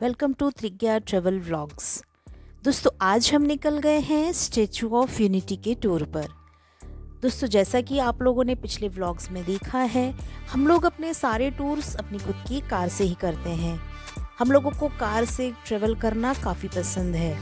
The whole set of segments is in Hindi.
Welcome to Trigya travel vlogs. दोस्तों आज हम निकल गए हैं स्टैचू ऑफ यूनिटी के टूर पर। दोस्तों जैसा कि आप लोगों ने पिछले व्लॉग्स में देखा है, हम लोग अपने सारे टूर्स अपनी खुद की कार से ही करते हैं। हम लोगों को कार से ट्रेवल करना काफ़ी पसंद है,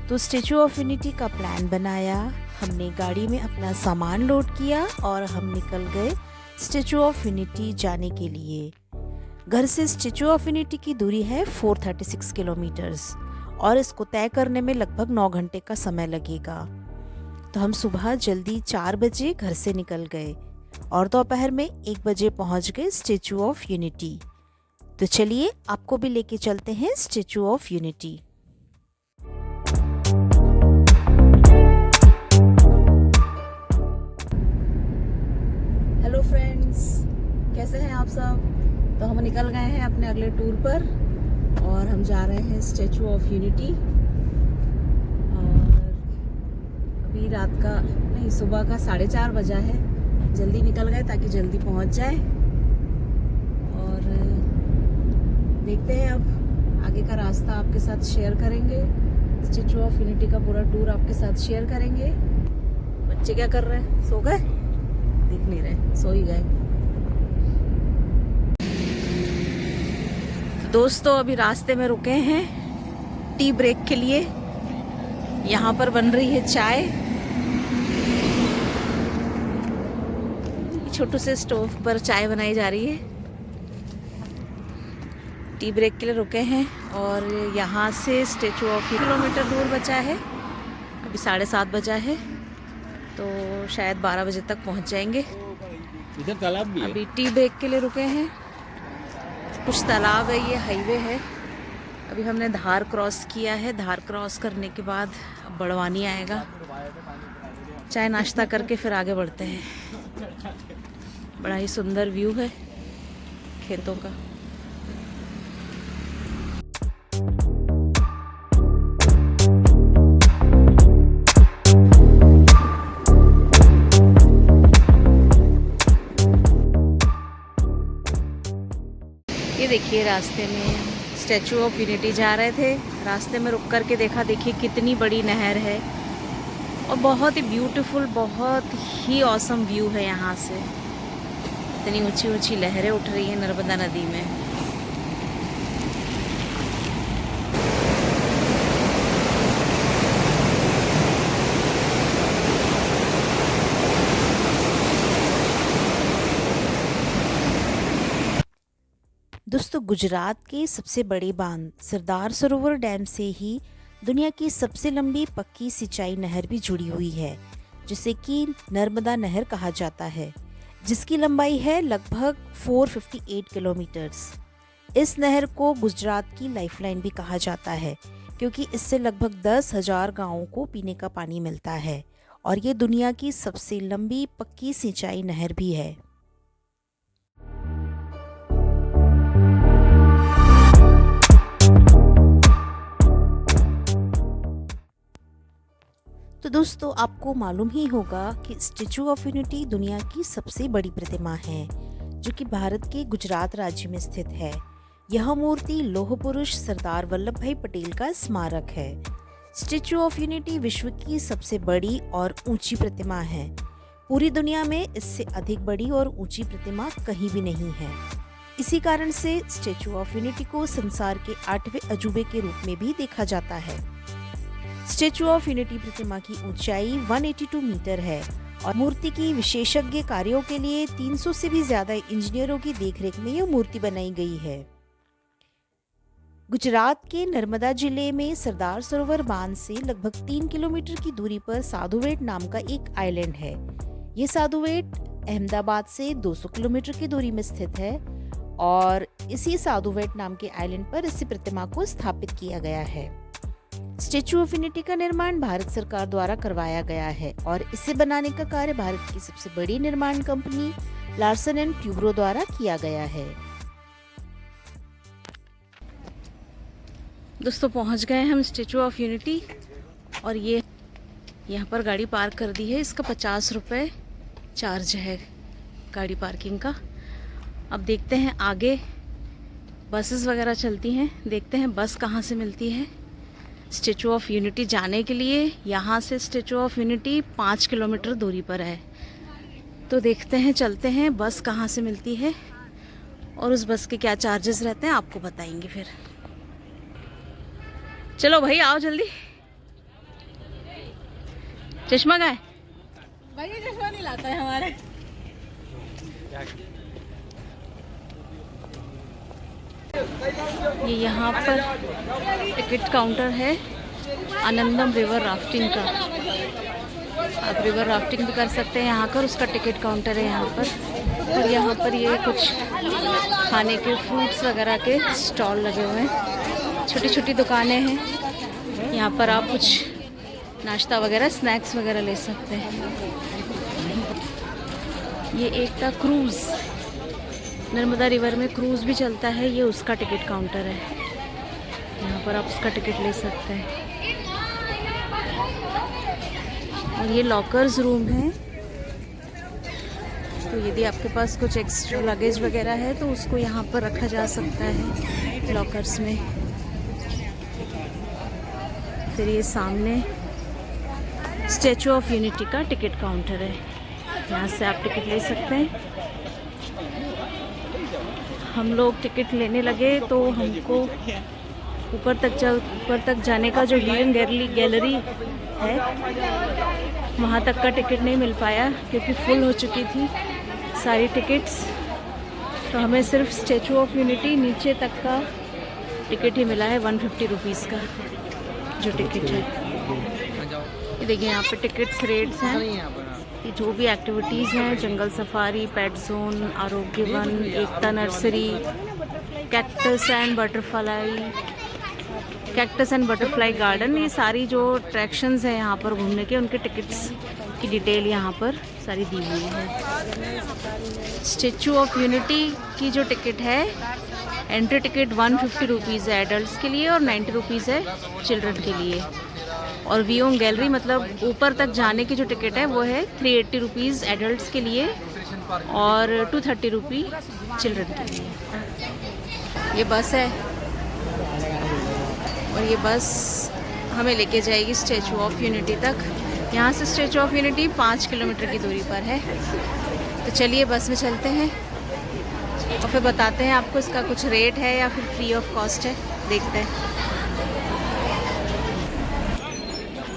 तो स्टैचू ऑफ यूनिटी का प्लान बनाया। हमने गाड़ी में अपना सामान लोड किया और हम निकल गए स्टैचू ऑफ यूनिटी जाने के लिए। घर से स्टैचू ऑफ यूनिटी की दूरी है 436 किलोमीटर्स और इसको तय करने में लगभग 9 घंटे का समय लगेगा। तो हम सुबह जल्दी 4 बजे घर से निकल गए और दोपहर में 1 बजे पहुंच गए स्टैचू ऑफ यूनिटी। तो चलिए आपको भी लेके चलते हैं Statue of unity. Hello friends, कैसे हैं आप सब? तो हम निकल गए हैं अपने अगले टूर पर और हम जा रहे हैं स्टैचू ऑफ यूनिटी। और अभी रात का नहीं, सुबह का 4:30 बजा है। जल्दी निकल गए ताकि जल्दी पहुंच जाए। और देखते हैं अब आगे का रास्ता आपके साथ शेयर करेंगे। स्टैचू ऑफ यूनिटी का पूरा टूर आपके साथ शेयर करेंगे। बच्चे क्या कर रहे हैं? सो गए? दिख नहीं रहे, सो ही गए। दोस्तों अभी रास्ते में रुके हैं टी ब्रेक के लिए। यहाँ पर बन रही है चाय। छोटू से स्टोव पर चाय बनाई जा रही है। टी ब्रेक के लिए रुके हैं और यहाँ से स्टैचू ऑफ किलोमीटर दूर बचा है। अभी 7:30 बजा है, तो शायद 12 बजे तक पहुँच जाएंगे। इधर तालाब भी है। अभी टी ब्रेक के लिए रुके हैं। कुछ तालाब है, ये हाईवे है। अभी हमने धार क्रॉस किया है। धार क्रॉस करने के बाद बड़वानी आएगा। चाय नाश्ता करके फिर आगे बढ़ते हैं। बड़ा ही सुंदर व्यू है खेतों का। ये देखिए रास्ते में स्टैचू ऑफ यूनिटी जा रहे थे। रास्ते में रुक कर के देखा, देखिए कितनी बड़ी नहर है और बहुत ही ब्यूटीफुल, बहुत ही ऑसम व्यू है यहाँ से। इतनी ऊंची ऊंची लहरें उठ रही हैं नर्मदा नदी में। दोस्तों गुजरात के सबसे बड़े बांध सरदार सरोवर डैम से ही दुनिया की सबसे लंबी पक्की सिंचाई नहर भी जुड़ी हुई है, जिसे कि नर्मदा नहर कहा जाता है, जिसकी लंबाई है लगभग 458 किलोमीटर्स। इस नहर को गुजरात की लाइफलाइन भी कहा जाता है, क्योंकि इससे लगभग 10,000 गांवों को पीने का पानी मिलता है और ये दुनिया की सबसे लंबी पक्की सिंचाई नहर भी है। तो दोस्तों आपको मालूम ही होगा कि स्टैचू ऑफ यूनिटी दुनिया की सबसे बड़ी प्रतिमा है, जो कि भारत के गुजरात राज्य में स्थित है। यह मूर्ति लौह पुरुष सरदार वल्लभ भाई पटेल का स्मारक है। स्टैचू ऑफ यूनिटी विश्व की सबसे बड़ी और ऊंची प्रतिमा है। पूरी दुनिया में इससे अधिक बड़ी और ऊंची प्रतिमा कहीं भी नहीं है। इसी कारण से स्टैचू ऑफ यूनिटी को संसार के 8वें अजूबे के रूप में भी देखा जाता है। स्टैचू ऑफ यूनिटी प्रतिमा की ऊंचाई 182 मीटर है और मूर्ति की विशेषज्ञ कार्यों के लिए 300 से भी ज्यादा इंजीनियरों की देखरेख में यह मूर्ति बनाई गई है। गुजरात के नर्मदा जिले में सरदार सरोवर बांध से लगभग 3 किलोमीटर की दूरी पर साधुवेट नाम का एक आइलैंड है। ये साधुवेट अहमदाबाद से 200 किलोमीटर की दूरी में स्थित है और इसी साधुवेट नाम के आइलैंड पर इस प्रतिमा को स्थापित किया गया है। स्टैचू ऑफ यूनिटी का निर्माण भारत सरकार द्वारा करवाया गया है और इसे बनाने का कार्य भारत की सबसे बड़ी निर्माण कंपनी लार्सन एंड ट्यूब्रो द्वारा किया गया है। दोस्तों पहुंच गए हम स्टैचू ऑफ यूनिटी और ये यहाँ पर गाड़ी पार्क कर दी है। इसका 50 रुपये चार्ज है गाड़ी पार्किंग का। अब देखते हैं आगे बसेस वगैरह चलती हैं। देखते हैं बस कहाँ से मिलती है। स्टैचू ऑफ यूनिटी जाने के लिए यहाँ से स्टैचू ऑफ यूनिटी 5 किलोमीटर दूरी पर है। तो देखते हैं, चलते हैं बस कहाँ से मिलती है और उस बस के क्या चार्जेस रहते हैं आपको बताएंगे फिर। चलो भाई आओ जल्दी। चश्मा का है भाई, ये चश्मा नहीं लाता है हमारे। ये यहाँ पर टिकट काउंटर है आनंदम रिवर राफ्टिंग का। आप रिवर राफ्टिंग भी कर सकते हैं यहाँ पर, उसका टिकट काउंटर है यहाँ पर। और यहाँ पर ये कुछ खाने के फ्रूट्स वगैरह के स्टॉल लगे हुए हैं, छोटी छोटी दुकानें हैं। यहाँ पर आप कुछ नाश्ता वगैरह स्नैक्स वगैरह ले सकते हैं। ये एक का क्रूज़, नर्मदा रिवर में क्रूज़ भी चलता है, ये उसका टिकट काउंटर है। यहाँ पर आप उसका टिकट ले सकते हैं। और ये लॉकर्स रूम है, तो यदि आपके पास कुछ एक्स्ट्रा लगेज वगैरह है तो उसको यहाँ पर रखा जा सकता है लॉकर्स में। फिर ये सामने स्टैचू ऑफ यूनिटी का टिकट काउंटर है, यहाँ से आप टिकट ले सकते हैं। हम लोग टिकट लेने लगे तो हमको ऊपर तक जाने का जो व्यूइंग गैलरी है वहाँ तक का टिकट नहीं मिल पाया क्योंकि फुल हो चुकी थी सारी टिकट्स। तो हमें सिर्फ स्टैचू ऑफ यूनिटी नीचे तक का टिकट ही मिला है 150 रुपीज़ का जो टिकट है। ये देखिए यहाँ पे टिकट्स रेट्स हैं। ये जो भी एक्टिविटीज़ हैं, जंगल सफारी, पेट जोन, आरोग्य one, Ekta nursery, cactus and butterfly garden, ये सारी जो अट्रैक्शंस हैं यहाँ पर घूमने के, उनके टिकट्स की डिटेल यहाँ पर सारी दी हुई है। स्टैचू ऑफ यूनिटी की जो टिकट है, एंट्री टिकट 150 रुपीज़ है एडल्ट्स के लिए और 90 रुपीज़ है चिल्ड्रन के लिए। और व्यूइंग गैलरी मतलब ऊपर तक जाने की जो टिकट है वो है 380 रुपीज़ एडल्ट्स के लिए और 230 रुपी चिल्ड्रन के लिए। ये बस है और ये बस हमें लेके जाएगी स्टैचू ऑफ यूनिटी तक। यहाँ से स्टैचू ऑफ यूनिटी 5 किलोमीटर की दूरी पर है। तो चलिए बस में चलते हैं और फिर बताते हैं आपको इसका कुछ रेट है या फिर फ्री ऑफ कॉस्ट है, देखते हैं।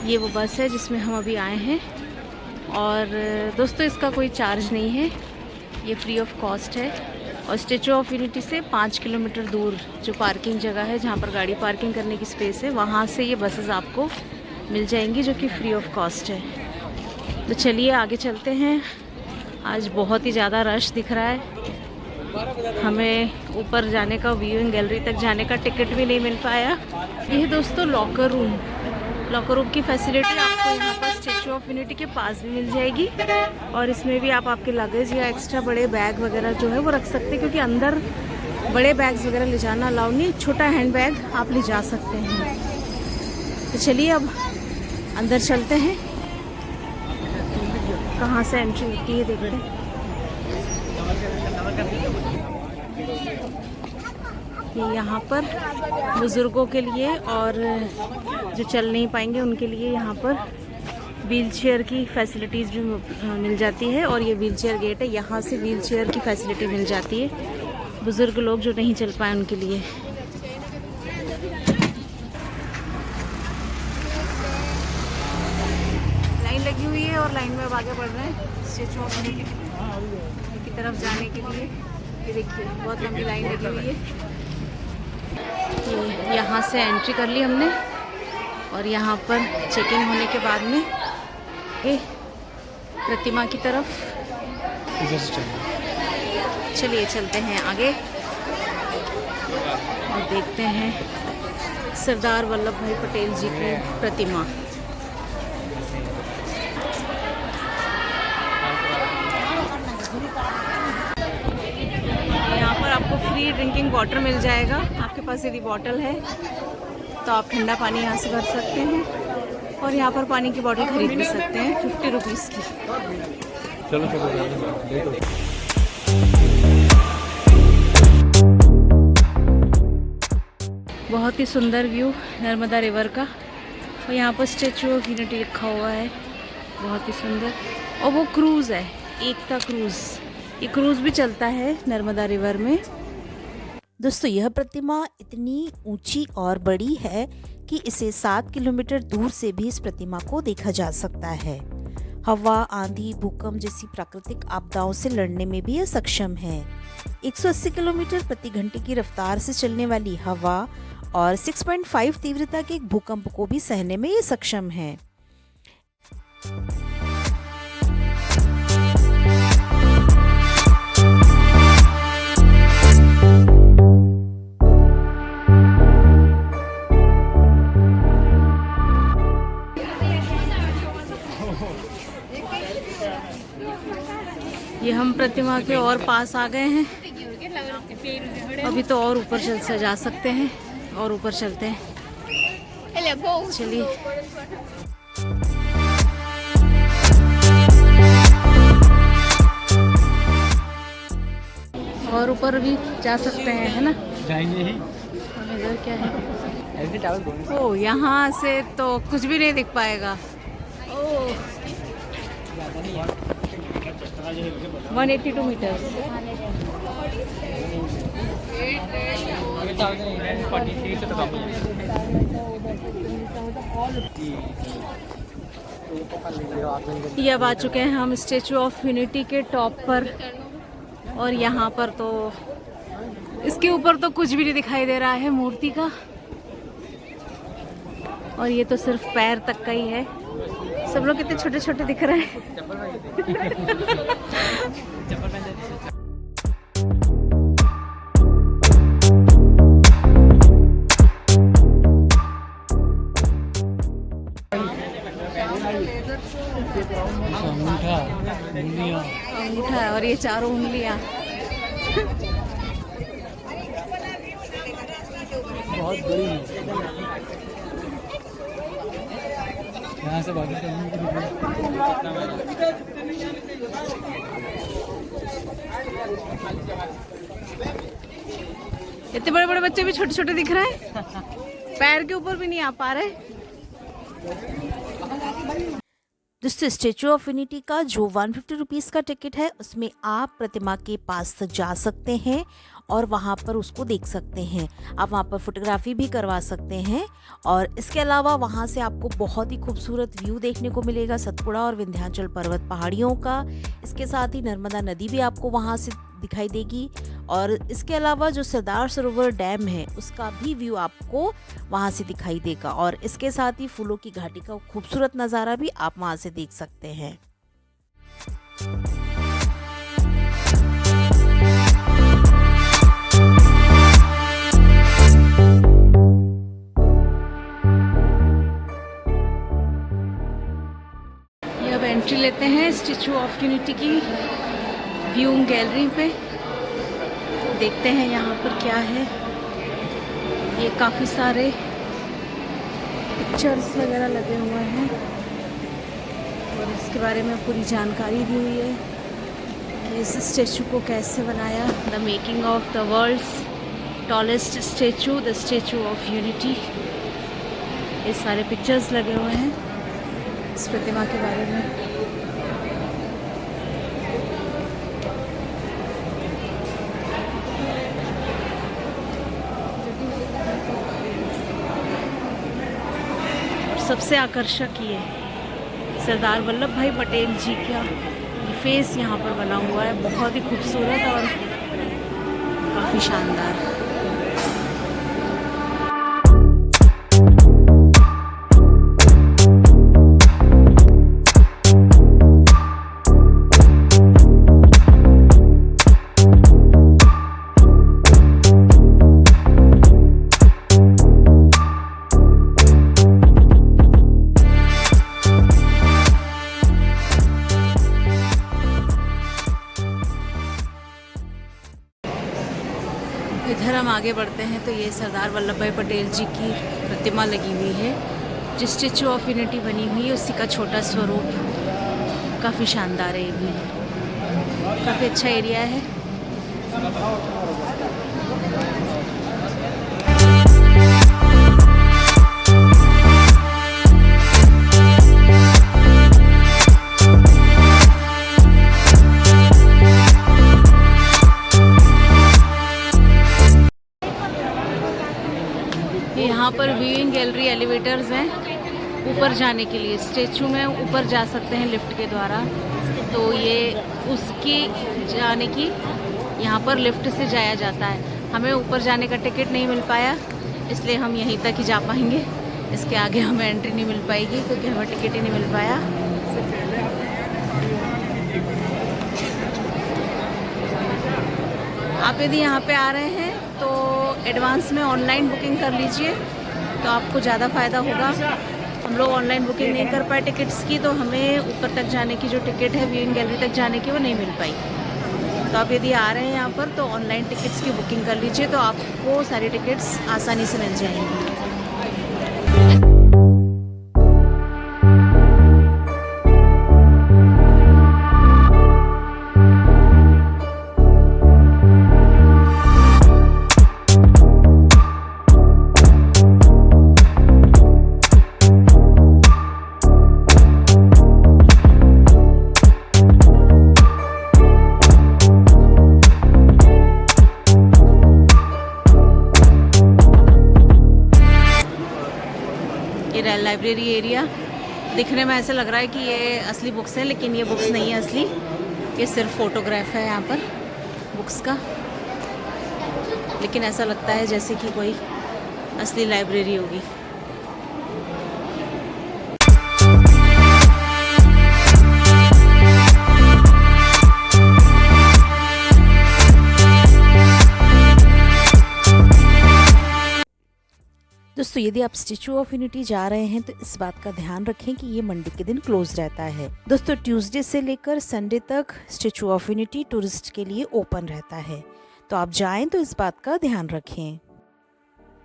ये वो बस है जिसमें हम अभी आए हैं और दोस्तों इसका कोई चार्ज नहीं है, ये फ्री ऑफ कॉस्ट है। और स्टैचू ऑफ यूनिटी से 5 किलोमीटर दूर जो पार्किंग जगह है जहाँ पर गाड़ी पार्किंग करने की स्पेस है, वहाँ से ये बसेस आपको मिल जाएंगी जो कि फ्री ऑफ कॉस्ट है। तो चलिए आगे चलते हैं। आज बहुत ही ज़्यादा रश दिख रहा है, हमें ऊपर जाने का, व्यूइंग गैलरी तक जाने का टिकट भी नहीं मिल पाया। ये दोस्तों लॉकर रूम की फैसिलिटी आपको यहाँ पर स्टैचू ऑफ यूनिटी के पास भी मिल जाएगी। और इसमें भी आप आपके लगेज या एक्स्ट्रा बड़े बैग वगैरह जो है वो रख सकते हैं, क्योंकि अंदर बड़े बैग्स वगैरह ले जाना अलाउ नहीं, छोटा हैंड बैग आप ले जा सकते हैं। तो चलिए अब अंदर चलते हैं, कहाँ से एंट्री होती है देखते हैं। ये यहाँ पर बुज़ुर्गों के लिए और जो चल नहीं पाएंगे उनके लिए यहाँ पर व्हीलचेयर की फैसिलिटीज़ भी मिल जाती है। और ये व्हीलचेयर गेट है, यहाँ से व्हीलचेयर की फैसिलिटी मिल जाती है बुज़ुर्ग लोग जो नहीं चल पाए उनके लिए। लाइन लगी हुई है और लाइन में अब आगे बढ़ रहे हैं स्टैचू ऑफ यूनिटी की तरफ जाने के लिए। ये देखिए बहुत लंबी लाइन लगी हुई है। यहाँ से एंट्री कर ली हमने और यहाँ पर चेकिंग होने के बाद में ये प्रतिमा की तरफ चलिए चलते हैं आगे और देखते हैं सरदार वल्लभ भाई पटेल जी की प्रतिमा। यहाँ पर आपको फ्री ड्रिंकिंग वाटर मिल जाएगा। आपके पास यदि बॉटल है तो आप ठंडा पानी यहाँ से भर सकते हैं और यहाँ पर पानी की बोतल खरीद भी सकते हैं 50 रुपीज़ की। चलो देखो। बहुत ही सुंदर व्यू नर्मदा रिवर का, और यहाँ पर स्टैचू ऑफ यूनिटी लिखा हुआ है, बहुत ही सुंदर। और वो क्रूज़ है, एकता क्रूज़, ये क्रूज़ भी चलता है नर्मदा रिवर में। दोस्तों यह प्रतिमा इतनी ऊंची और बड़ी है कि इसे 7 किलोमीटर दूर से भी इस प्रतिमा को देखा जा सकता है। हवा, आंधी, भूकंप जैसी प्राकृतिक आपदाओं से लड़ने में भी यह सक्षम है। 180 किलोमीटर प्रति घंटे की रफ्तार से चलने वाली हवा और 6.5 तीव्रता के एक भूकंप को भी सहने में ये सक्षम है। ये हम प्रतिमा के और पास आ गए हैं, अभी तो और ऊपर चल जा सकते हैं, और ऊपर चलते हैं, चलिए। और ऊपर भी जा सकते हैं, है ना? जाएंगे ही। इधर क्या है? ओ, यहाँ से तो कुछ भी नहीं दिख पाएगा। ओ 182 मीटर। ये अब आ चुके हैं हम स्टैचू ऑफ यूनिटी के टॉप पर, और यहाँ पर तो इसके ऊपर तो कुछ भी नहीं दिखाई दे रहा है मूर्ति का, और ये तो सिर्फ पैर तक का ही है। सब लोग कितने छोटे छोटे दिख रहे हैं। अंगूठा है, और ये चारों उंगलियां। बहुत बड़ी है। यहाँ से बाकी इतने बड़े बड़े बच्चे भी छोटे छोटे दिख रहे हैं, पैर के ऊपर भी नहीं आ पा रहे। दोस्तों स्टैचू ऑफ यूनिटी का जो 150 रुपीज़ का टिकट है, उसमें आप प्रतिमा के पास तक जा सकते हैं और वहाँ पर उसको देख सकते हैं। आप वहाँ पर फोटोग्राफी भी करवा सकते हैं, और इसके अलावा वहाँ से आपको बहुत ही खूबसूरत व्यू देखने को मिलेगा सतपुड़ा और विंध्याचल पर्वत पहाड़ियों का। इसके साथ ही नर्मदा नदी भी आपको वहाँ से दिखाई देगी, और इसके अलावा जो सरदार सरोवर डैम है उसका भी व्यू आपको वहाँ से दिखाई देगा, और इसके साथ ही फूलों की घाटी का खूबसूरत नज़ारा भी आप वहाँ से देख सकते हैं। ये अब एंट्री लेते हैं स्टैचू ऑफ यूनिटी की व्यू गैलरी पे, देखते हैं यहाँ पर क्या है। ये काफ़ी सारे पिक्चर्स वगैरह लगे हुए हैं, और इसके बारे में पूरी जानकारी दी हुई है कि इस स्टैचू को कैसे बनाया। The making of the world's tallest statue, the statue of unity. ये सारे पिक्चर्स लगे हुए हैं इस प्रतिमा के बारे में। सबसे आकर्षक ये सरदार वल्लभ भाई पटेल जी का फेस यहाँ पर बना हुआ है, बहुत ही खूबसूरत और काफ़ी शानदार। इधर हम आगे बढ़ते हैं तो ये सरदार वल्लभ भाई पटेल जी की प्रतिमा लगी हुई है, जो स्टैचू ऑफ यूनिटी बनी हुई है उसी का छोटा स्वरूप। काफ़ी शानदार है, ये भी काफ़ी अच्छा एरिया है। व्यूइंग गैलरी एलिवेटर्स हैं ऊपर जाने के लिए। स्टैचू में ऊपर जा सकते हैं लिफ्ट के द्वारा, तो ये उसकी जाने की यहाँ पर लिफ्ट से जाया जाता है। हमें ऊपर जाने का टिकट नहीं मिल पाया, इसलिए हम यहीं तक ही जा पाएंगे। इसके आगे हमें एंट्री नहीं मिल पाएगी क्योंकि हमें टिकट ही नहीं मिल पाया। आप यदि यहाँ पे आ रहे हैं तो एडवांस में ऑनलाइन बुकिंग कर लीजिए, तो आपको ज़्यादा फ़ायदा होगा। हम लोग ऑनलाइन बुकिंग नहीं कर पाए टिकट्स की, तो हमें ऊपर तक जाने की जो टिकट है व्यूइंग गैलरी तक जाने की वो नहीं मिल पाई। तो आप यदि आ रहे हैं यहाँ पर तो ऑनलाइन टिकट्स की बुकिंग कर लीजिए, तो आपको सारी टिकट्स आसानी से मिल जाएंगी। ये लाइब्रेरी एरिया दिखने में ऐसा लग रहा है कि ये असली बुक्स हैं, लेकिन ये बुक्स नहीं है असली, ये सिर्फ फोटोग्राफ है यहाँ पर बुक्स का। लेकिन ऐसा लगता है जैसे कि कोई असली लाइब्रेरी होगी। दोस्तों यदि आप स्टैचू ऑफ यूनिटी जा रहे हैं तो इस बात का ध्यान रखें कि ये मंडे के दिन क्लोज रहता है। दोस्तों ट्यूसडे से लेकर संडे तक स्टैचू ऑफ यूनिटी टूरिस्ट के लिए ओपन रहता है, तो आप जाएं तो इस बात का ध्यान रखें।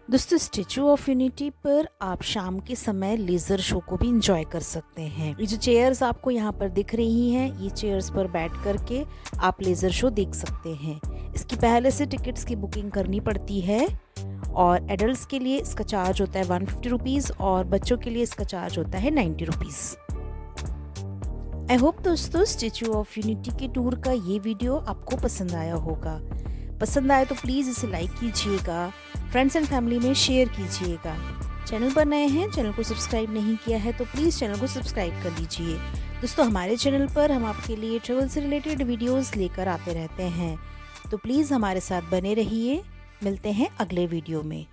दोस्तों स्टैचू ऑफ यूनिटी पर आप शाम के समय लेज़र शो को भी इंजॉय कर सकते हैं। ये जो चेयर्स आपको यहाँ पर दिख रही हैं, ये चेयर्स पर बैठ करके आप लेज़र शो देख सकते हैं। इसकी पहले से टिकट्स की बुकिंग करनी पड़ती है और एडल्ट्स के लिए इसका चार्ज होता है 150 रुपीज़ और बच्चों के लिए इसका चार्ज होता है 90 रुपीज़। आई होप दोस्तों स्टैचू ऑफ यूनिटी के टूर का ये वीडियो आपको पसंद आया होगा। पसंद आए तो प्लीज़ इसे लाइक कीजिएगा, फ्रेंड्स एंड फैमिली में शेयर कीजिएगा। चैनल पर नए हैं, चैनल को सब्सक्राइब नहीं किया है तो प्लीज़ चैनल को सब्सक्राइब कर लीजिए। दोस्तों हमारे चैनल पर हम आपके लिए ट्रैवल से रिलेटेड वीडियोज़ लेकर आते रहते हैं, तो प्लीज़ हमारे साथ बने रहिए। मिलते हैं अगले वीडियो में।